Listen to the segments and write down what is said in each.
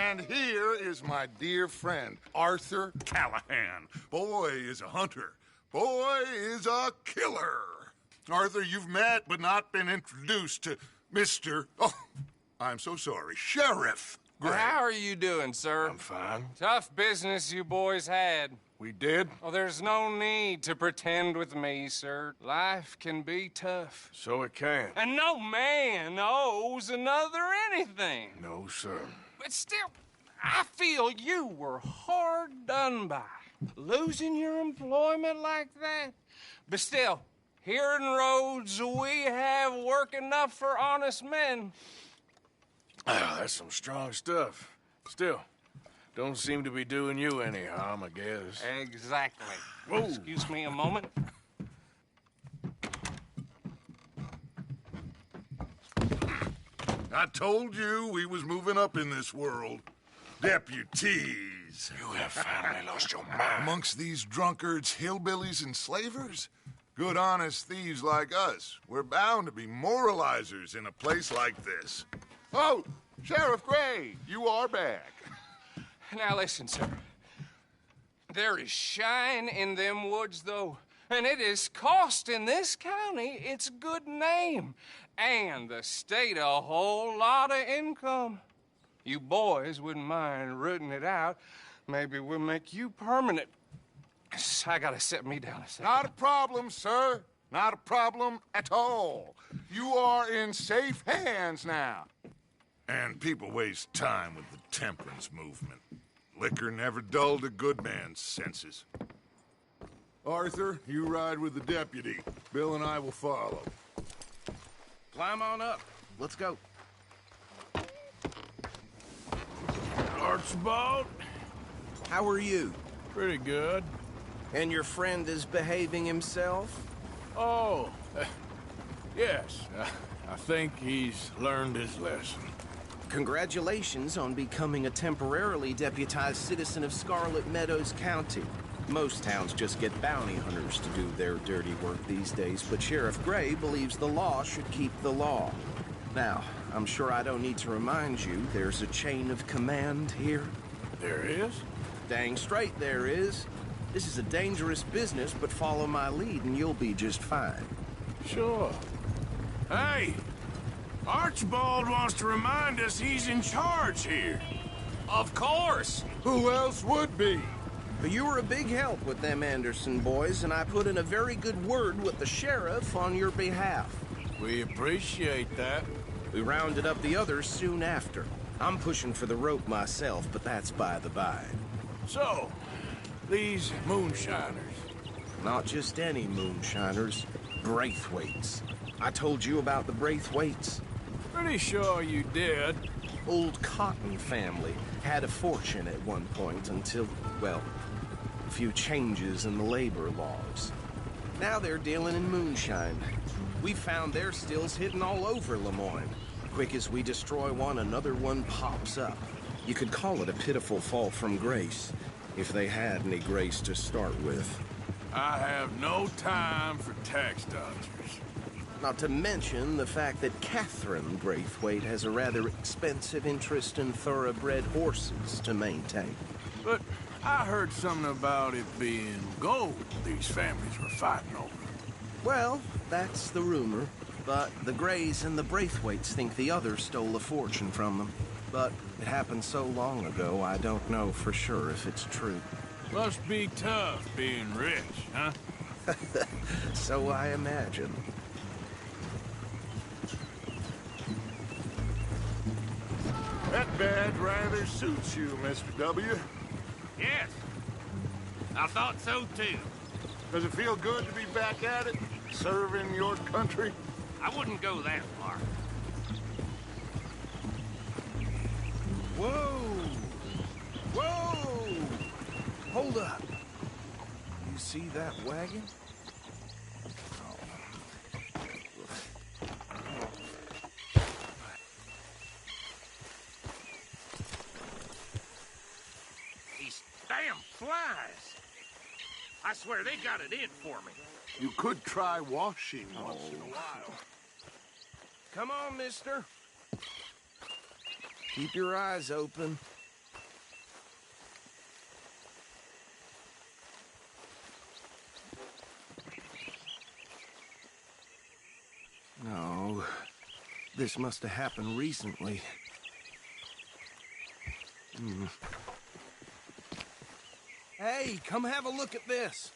And here is my dear friend, Arthur Callahan. Boy is a hunter. Boy is a killer. Arthur, you've met but not been introduced to Mr. Oh, I'm so sorry, Sheriff Gray. How are you doing, sir? I'm fine. Tough business you boys had. We did? Oh, there's no need to pretend with me, sir. Life can be tough. So it can. And no man owes another anything. No, sir. But still, I feel you were hard done by. Losing your employment like that. But still, here in Rhodes, we have work enough for honest men. Ah, that's some strong stuff. Still, don't seem to be doing you any harm, I guess. Exactly. Whoa. Excuse me a moment. I told you we was moving up in this world. Deputies. You have finally lost your mind. Amongst these drunkards, hillbillies, and slavers? Good, honest thieves like us. We're bound to be moralizers in a place like this. Oh, Sheriff Gray, you are back. Now listen, sir. There is shine in them woods, though, and it is costing this county its good name and the state a whole lot of income. You boys wouldn't mind rooting it out. Maybe we'll make you permanent. I gotta sit me down a second. Not a problem, sir. Not a problem at all. You are in safe hands now. And people waste time with the temperance movement. Liquor never dulled a good man's senses. Arthur, you ride with the deputy. Bill and I will follow. Climb on up. Let's go. Archibald? How are you? Pretty good. And your friend is behaving himself? Oh, yes. I think he's learned his lesson. Congratulations on becoming a temporarily deputized citizen of Scarlet Meadows County. Most towns just get bounty hunters to do their dirty work these days, but Sheriff Gray believes the law should keep the law. Now, I'm sure I don't need to remind you there's a chain of command here. There is? Dang straight there is. This is a dangerous business, but follow my lead and you'll be just fine. Sure. Hey! Archibald wants to remind us he's in charge here. Of course. Who else would be? But you were a big help with them Anderson boys, and I put in a very good word with the sheriff on your behalf. We appreciate that. We rounded up the others soon after. I'm pushing for the rope myself, but that's by the by. So, these moonshiners. Not just any moonshiners, Braithwaites. I told you about the Braithwaites. Pretty sure you did. Old Cotton family had a fortune at one point until, well, a few changes in the labor laws. Now they're dealing in moonshine. We found their stills hidden all over Lemoyne. Quick as we destroy one, another one pops up. You could call it a pitiful fall from grace, if they had any grace to start with. I have no time for tax dodgers. Not to mention the fact that Catherine Braithwaite has a rather expensive interest in thoroughbred horses to maintain. But I heard something about it being gold these families were fighting over. Well, that's the rumor. But the Grays and the Braithwaites think the others stole a fortune from them. But it happened so long ago, I don't know for sure if it's true. Must be tough being rich, huh? So I imagine. That badge rather suits you, Mr. W. Yes. I thought so, too. Does it feel good to be back at it, serving your country? I wouldn't go that far. Whoa! Whoa! Hold up. You see that wagon? These damn flies. I swear they got it in for me. You could try washing once in a while. Come on, mister. Keep your eyes open. This must have happened recently. Hey, come have a look at this.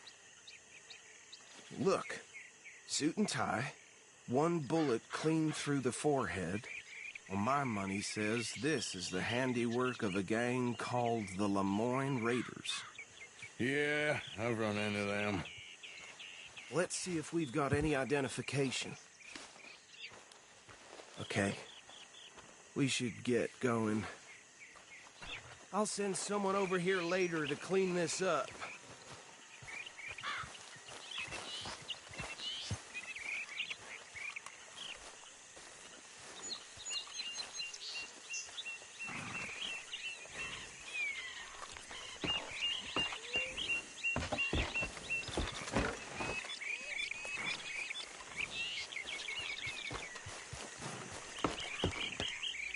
Look, suit and tie, one bullet clean through the forehead. Well, my money says this is the handiwork of a gang called the Lemoyne Raiders. Yeah, I've run into them. Let's see if we've got any identification. Okay. We should get going. I'll send someone over here later to clean this up.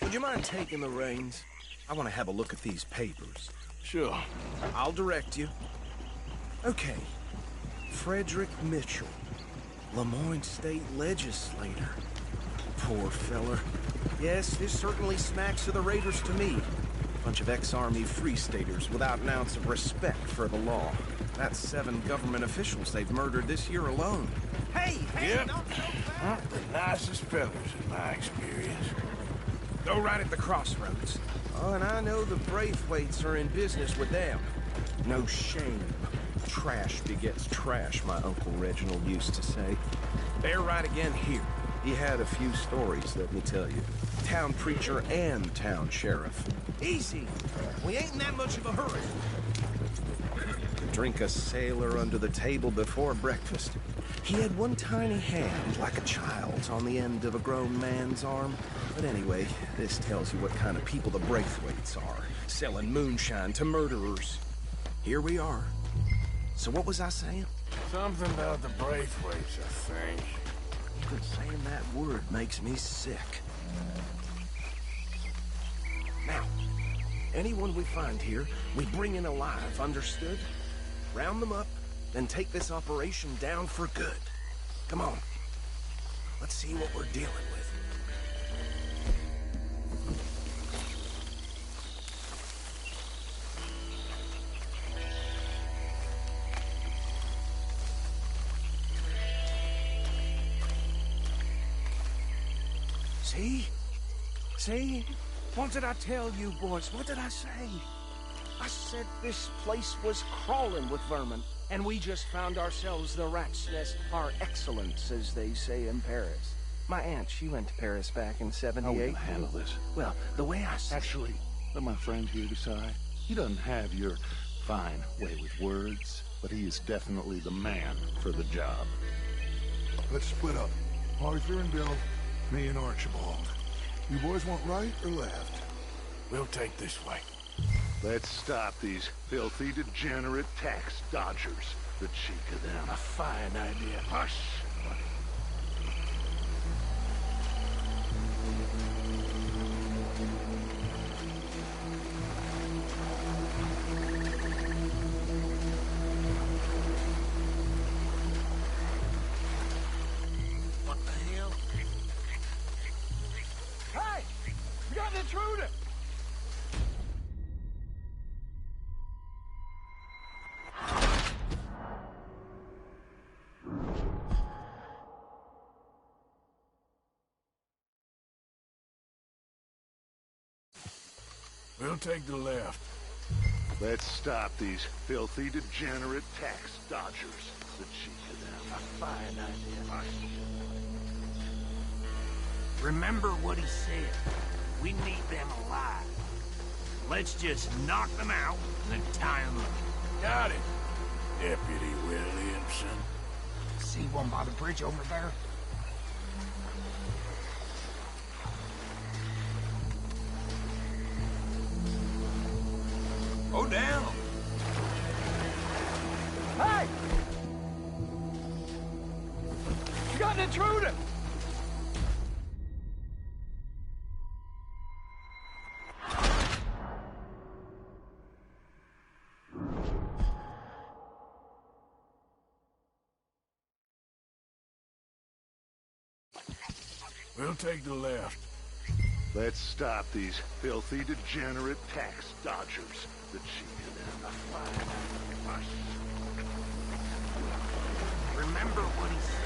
Would you mind taking the reins? I want to have a look at these papers. Sure. I'll direct you. Okay. Frederick Mitchell, Lemoyne State Legislator. Poor feller. Yes, this certainly smacks of the Raiders to me. Bunch of ex-Army Free Staters without an ounce of respect for the law. That's 7 government officials they've murdered this year alone. Hey, Yep. not so fast! The nicest fellas in my experience. Go right at the crossroads. Oh, and I know the Braithwaites are in business with them. No shame. Trash begets trash, my Uncle Reginald used to say. They're right again here. He had a few stories, let me tell you. Town preacher and town sheriff. Easy. We ain't in that much of a hurry. Drink a sailor under the table before breakfast. He had one tiny hand, like a child's, on the end of a grown man's arm. But anyway, this tells you what kind of people the Braithwaites are, selling moonshine to murderers. Here we are. So what was I saying? Something about the Braithwaites, I think. Even saying that word makes me sick. Now, anyone we find here, we bring in alive, understood? Round them up, then take this operation down for good. Come on. Let's see what we're dealing with. See? See? What did I tell you, boys? What did I say? I said this place was crawling with vermin, and we just found ourselves the rat's nest par excellence, as they say in Paris. My aunt, she went to Paris back in '78. How are we gonna handle this? Well, the way I said... Actually, let my friend here decide. He doesn't have your fine way with words, but he is definitely the man for the job. Let's split up. Arthur and Bill, me and Archibald. You boys want right or left? We'll take this way. Let's stop these filthy, degenerate tax dodgers. The cheek of them. A fine idea. Hush! What the hell? Hey! We got an intruder! We'll take the left. Let's stop these filthy, degenerate tax dodgers. The cheek of them. A fine idea. Hush! Remember what he said. We need them alive. Let's just knock them out and then tie them up. Got it. Deputy Williamson. See one by the bridge over there? Go down. Hey! We got an intruder! We'll take the left. Let's stop these filthy, degenerate tax dodgers. The cheek of them, the fine. Remember what he said.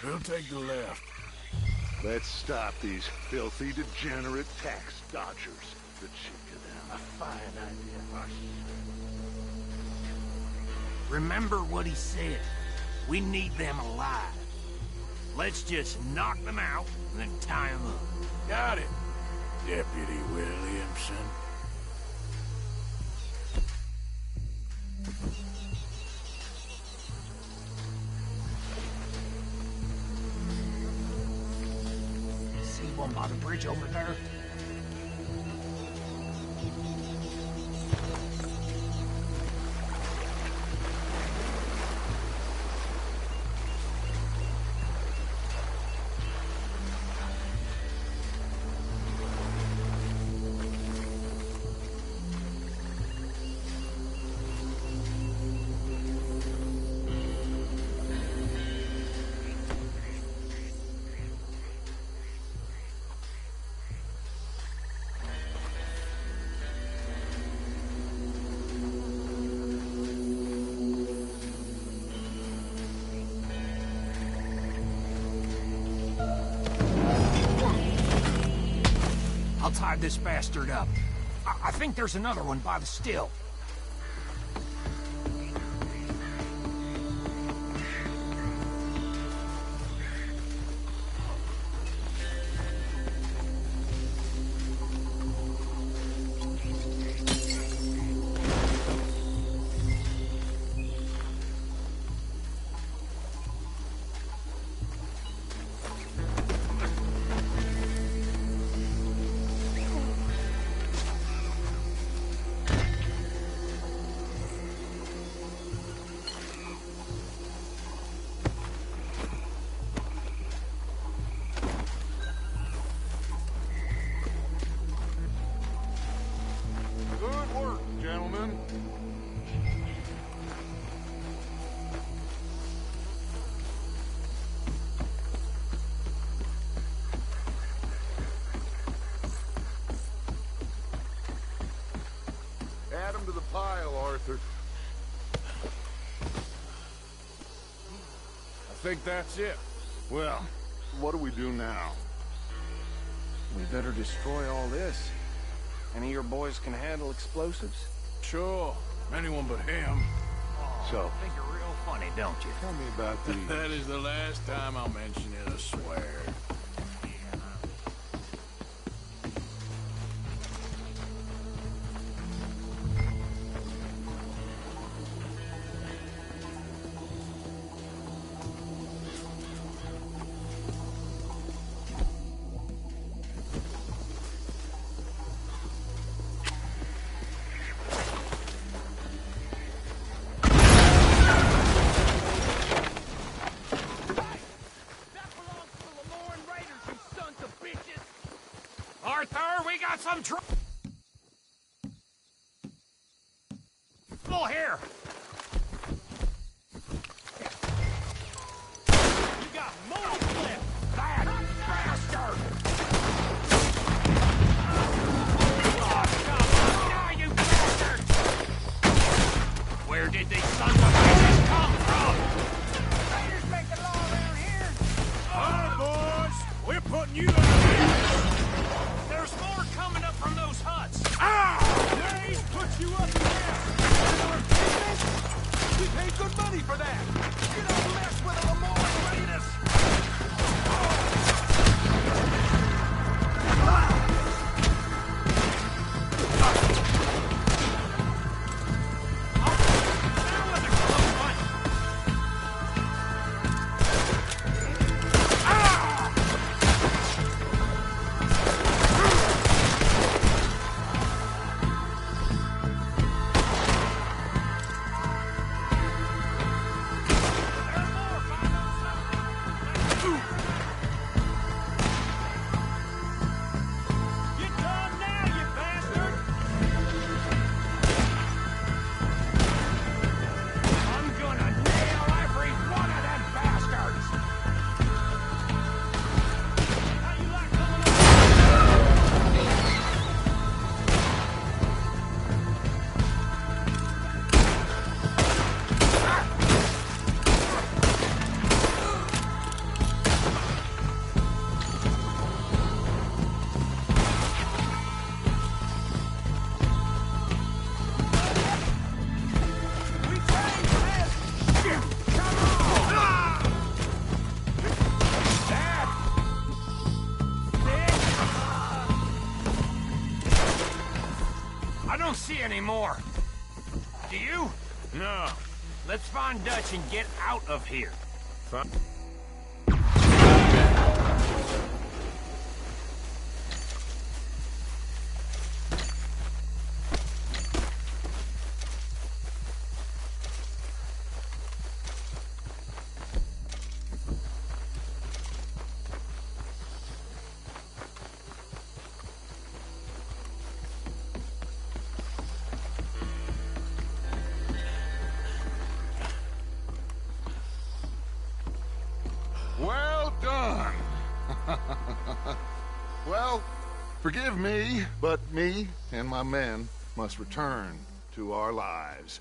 We'll take the left. Let's stop these filthy, degenerate tax dodgers. The cheek of them, a fine idea. Remember what he said. We need them alive. Let's just knock them out and then tie them up. Got it, Deputy Williamson. See one by the bridge over there? I'll tie this bastard up. I think there's another one by the still. Good work, gentlemen. Add them to the pile, Arthur. I think that's it. Well, what do we do now? We better destroy all this. Any of your boys can handle explosives? Sure, anyone but him. So, Think you're real funny, don't you? tell me about these. That is the last time I'll mention it, I swear. Arthur, we got some trouble here. You got more clip. That bastard. Oh, come on now, you bastard. Where did these sons of bitches come from? Raiders make the law around here. All right, boys, we're putting you in. There's more coming up from those huts. They put you up there. We paid good money for that. You don't mess with the Lemoyne Raiders. Do you? No. Let's find Dutch and get out of here. Well done. Well, forgive me, but me and my men must return to our lives.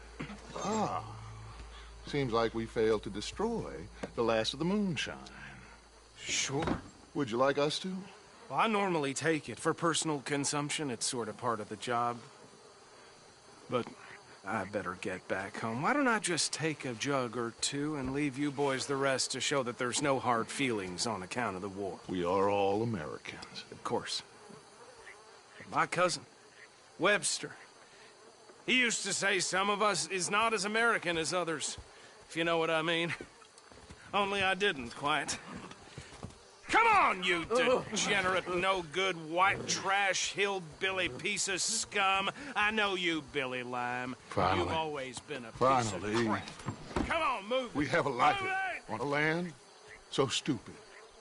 Seems like we failed to destroy the last of the moonshine. Sure. Would you like us to? Well, I normally take it. For personal consumption, it's sort of part of the job. But I better get back home. Why don't I just take a jug or two and leave you boys the rest to show that there's no hard feelings on account of the war? We are all Americans. Of course. My cousin, Webster, he used to say some of us is not as American as others, if you know what I mean. Only I didn't quite. Come on, you degenerate, no-good, white trash, hillbilly piece of scum. I know you, Billy Lime. Finally. You've always been a piece Finally. of crap. Come on, move We it. have a life Move it. on a land so stupid,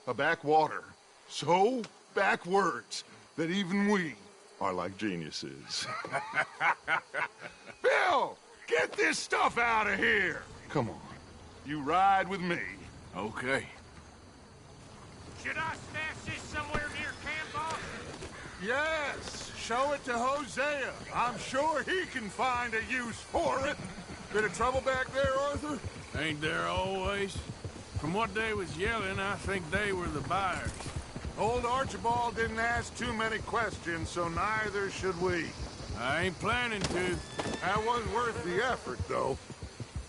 a backwater so backwards that even we are like geniuses. Bill, get this stuff out of here. Come on, you ride with me. Okay. Should I stash this somewhere near camp, boss? Yes, show it to Hosea. I'm sure he can find a use for it. Bit of trouble back there, Arthur? Ain't there always? From what they was yelling, I think they were the buyers. Old Archibald didn't ask too many questions, so neither should we. I ain't planning to. That was worth the effort, though.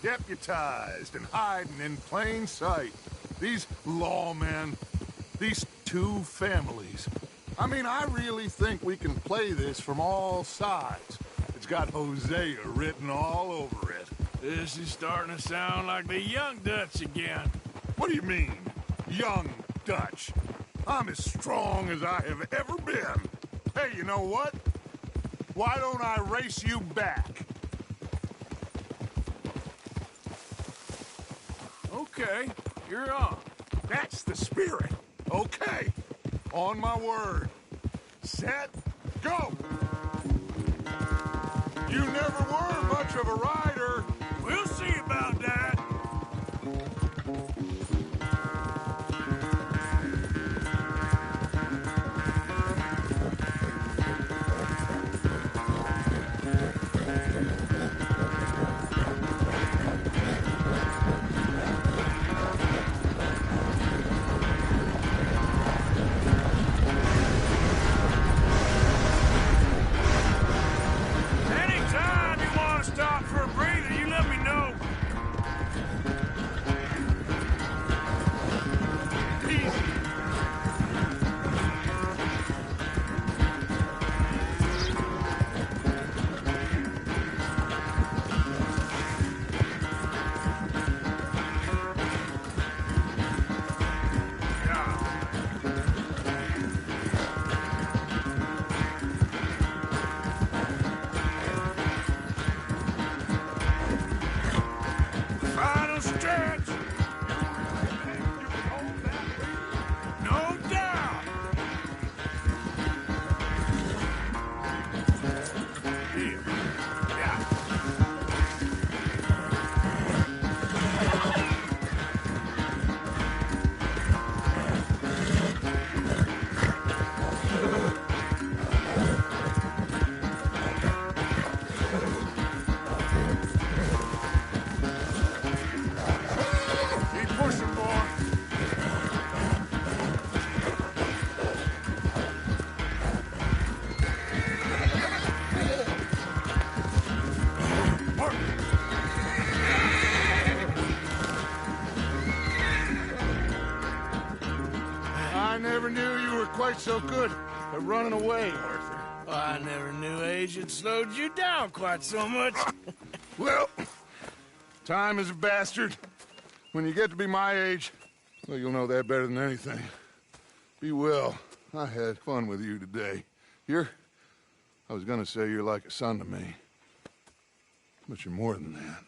Deputized and hiding in plain sight. These lawmen, these two families. I mean, I really think we can play this from all sides. It's got Hosea written all over it. This is starting to sound like the young Dutch again. What do you mean, young Dutch? I'm as strong as I have ever been. Hey, you know what? Why don't I race you back? Okay, you're on. That's the spirit. Okay. On my word. Set, go! You never were much of a rider. We'll see about that. Anytime you want to stop for a breather, you let me know. Final stretch. No doubt. Here. Yeah. Keep pushing, boy. Work. I never knew you were quite so good at running away, Arthur. I never knew age had slowed you down quite so much. Well, time is a bastard. When you get to be my age, well, you'll know that better than anything. Be well. I had fun with you today. I was gonna say you're like a son to me. But you're more than that.